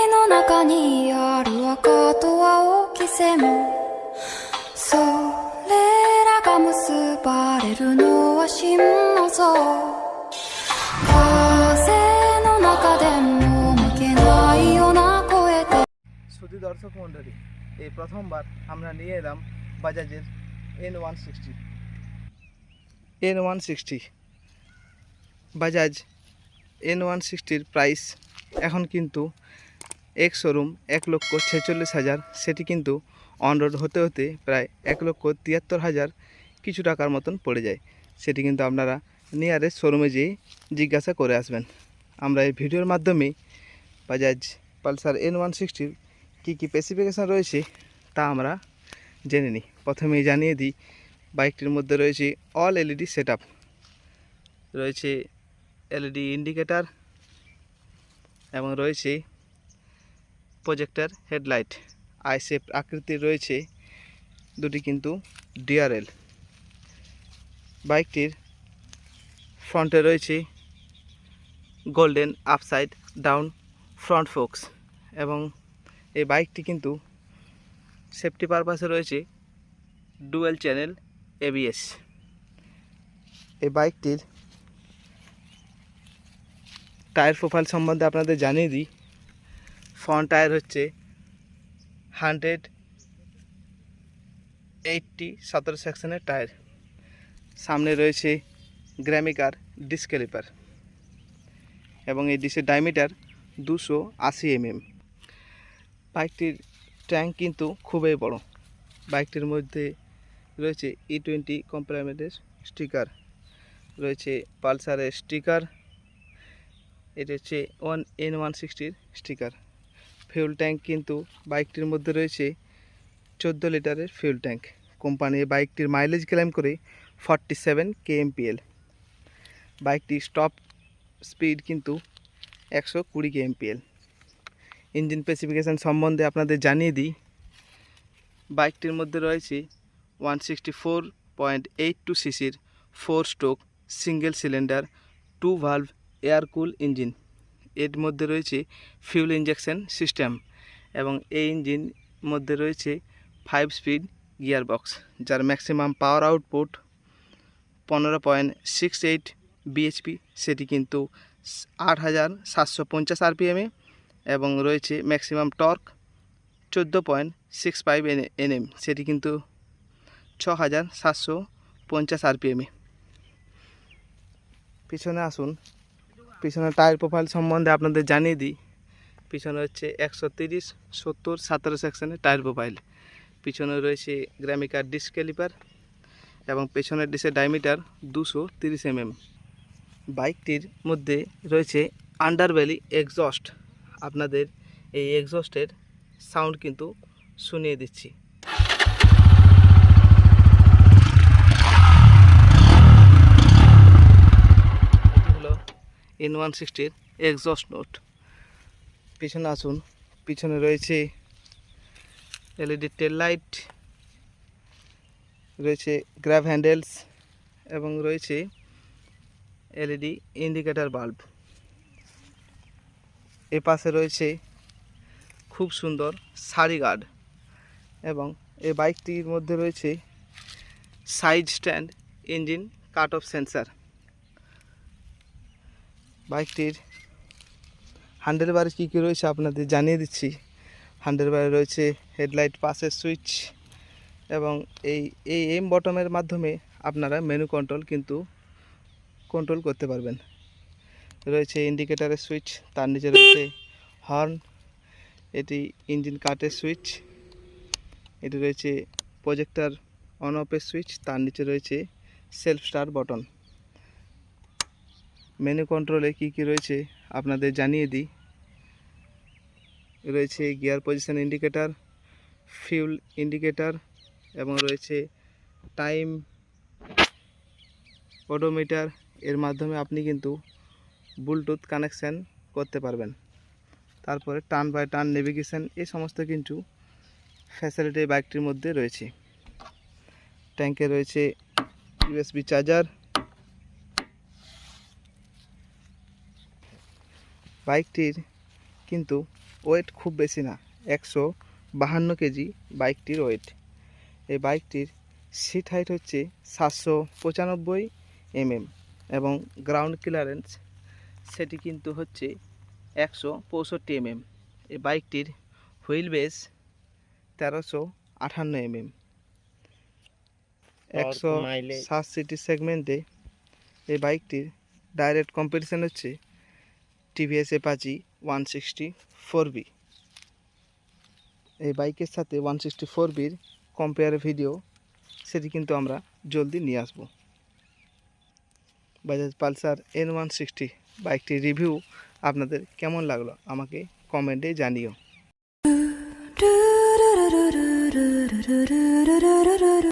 の中にある赤と青き線それらが結ばれるのは真の像風の中でも負けないような声でশ্রোতি দর্শক মণ্ডলী এই প্রথমবার আমরা নিয়ে এলাম বাজাজের N160 বাজাজ N160 প্রাইস এখন কিন্তু এক শোরুম 1,46,000 সেটি কিন্তু অন রোড হতে হতে প্রায় 1,73,000 কিছু টাকার মতন পড়ে যায়। সেটি কিন্তু আপনারা নিয়ারেস্ট শোরুমে যেয়ে জিজ্ঞাসা করে আসবেন। আমরা এই ভিডিওর মাধ্যমে বাজাজ পালসার N160 কী কী স্পেসিফিকেশান রয়েছে তা আমরা জেনে নিই। প্রথমেই জানিয়ে দিই বাইকটির মধ্যে রয়েছে অল এলইডি সেটআপ, রয়েছে এলইডি ইন্ডিকেটার এবং রয়েছে প্রজেক্টর হেডলাইট, আই শেপ আকৃতির রয়েছে দুটি কিন্তু ডিআরএল। বাইকটির ফ্রন্টে রয়েছে golden upside down front folks এবং এই বাইকটি কিন্তু সেফটি পারপাসে রয়েছে ডুয়েল চ্যানেল এবিএস। এই বাইকটির টায়ার প্রোফাইল সম্বন্ধে আপনাদের জানিয়ে দিই। ফ্রন্ট টায়ার হচ্ছে 180 17 সেকশনের টায়ার, সামনে রয়েছে গ্র্যামিকার ডিস্ক ক্যালিপার এবং এই ডিস্কের ডায়ামিটার 280 mm। বাইকটির ট্যাঙ্ক কিন্তু খুবই বড়। বাইকটির মধ্যে রয়েছে E20 কমপ্লিমেন্টের স্টিকার, রয়েছে পালসারের স্টিকার, এটা হচ্ছে N160 স্টিকার। ফিউল ট্যাঙ্ক কিন্তু বাইকটির মধ্যে রয়েছে 14 লিটারের ফিউল ট্যাঙ্ক। কোম্পানি বাইকটির মাইলেজ ক্লেম করে 47 kmpl। বাইকটির স্টপ স্পিড কিন্তু 120 kmpl। ইঞ্জিন স্পেসিফিকেশান সম্বন্ধে আপনাদের জানিয়ে দিই। বাইকটির মধ্যে রয়েছে 164.82 সিসির 4 stroke single cylinder 2 valve air কুল ইঞ্জিন। এর মধ্যে রয়েছে ফিউল ইঞ্জেকশন সিস্টেম এবং এই ইঞ্জিন মধ্যে রয়েছে 5 স্পিড গিয়ার বক্স, যার ম্যাক্সিমাম পাওয়ার আউটপুট 15.68 bhp, সেটি কিন্তু 8,750 rpm এবং রয়েছে ম্যাক্সিমাম টর্ক 14.65 Nm, সেটি কিন্তু 6,750 rpm। পিছনে আসুন, পিছনে টায়ার প্রোফাইল সম্বন্ধে আপনাদের জানিয়ে দিই। পিছনে হচ্ছে 130 70 17 সেকশনের টায়ার প্রোফাইল। পিছনে রয়েছে গ্র্যামিকার ডিস্ক ক্যালিপার এবং পেছনের ডিস্কের ডায়ামিটার 230 mm। বাইকটির মধ্যে রয়েছে আন্ডারবেলি এক্সস্ট। আপনাদের এই এক্সস্টের সাউন্ড কিন্তু শুনিয়ে দিচ্ছি। এটি হলো N160 এক্সস্ট নোট। পিছনে আসুন, পিছনে রয়েছে এলইডি টেল লাইট, রয়েছে গ্র্যাব হ্যান্ডেলস এবং রয়েছে এলইডি ইন্ডিকেটার বাল্ব। এ পাশে রয়েছে খুব সুন্দর সারি গার্ড এবং এই বাইকটির মধ্যে রয়েছে side stand engine cut off sensor. বাইকটির হ্যান্ডেলবারে কী কী রয়েছে আপনাদের জানিয়ে দিচ্ছি। হ্যান্ডেলবারে রয়েছে হেডলাইট পাসের সুইচ এবং এই এম বটমের মাধ্যমে আপনারা মেনু কন্ট্রোল কিন্তু কন্ট্রোল করতে পারবেন। রয়েছে ইন্ডিকেটারের সুইচ, তার নিচে রয়েছে হর্ন, এটি ইঞ্জিন কাটের সুইচ, এটি রয়েছে প্রজেক্টর অন অফের সুইচ, তার নিচে রয়েছে সেলফ স্টার্ট বটন। মেনু কন্ট্রোলে কী কী রয়েছে আপনাদের জানিয়ে দিই। রয়েছে gear position indicator, fuel indicator এবং রয়েছে টাইম ওডোমিটার। এর মাধ্যমে আপনি কিন্তু ব্লুটুথ কানেকশান করতে পারবেন। তারপরে টার্ন বাই টার্ন নেভিগেশন, এই সমস্ত কিন্তু ফ্যাসিলিটি এই বাইকটির মধ্যে রয়েছে। ট্যাঙ্কে রয়েছে ইউএসবি চার্জার। বাইকটির কিন্তু ওয়েট খুব বেশি না, 152 কেজি বাইকটির ওয়েট। এই বাইকটির সিট হাইট হচ্ছে 795 এবং গ্রাউন্ড ক্লিয়ারেন্স সেটি কিন্তু হচ্ছে 165 এই বাইকটির হুইল বেস 1358 160 সিটি সেগমেন্টে এই বাইকটির ডাইরেক্ট কম্পিটিশন হচ্ছে টিভিএস অ্যাপাচি 164B। এই বাইকের সাথে 164Bর কম্পেয়ার ভিডিও সেটি কিন্তু আমরা জলদি নিয়ে আসব। বাজাজ পালসার N160 বাইকটির রিভিউ আপনাদের কেমন লাগলো আমাকে কমেন্টে জানিও।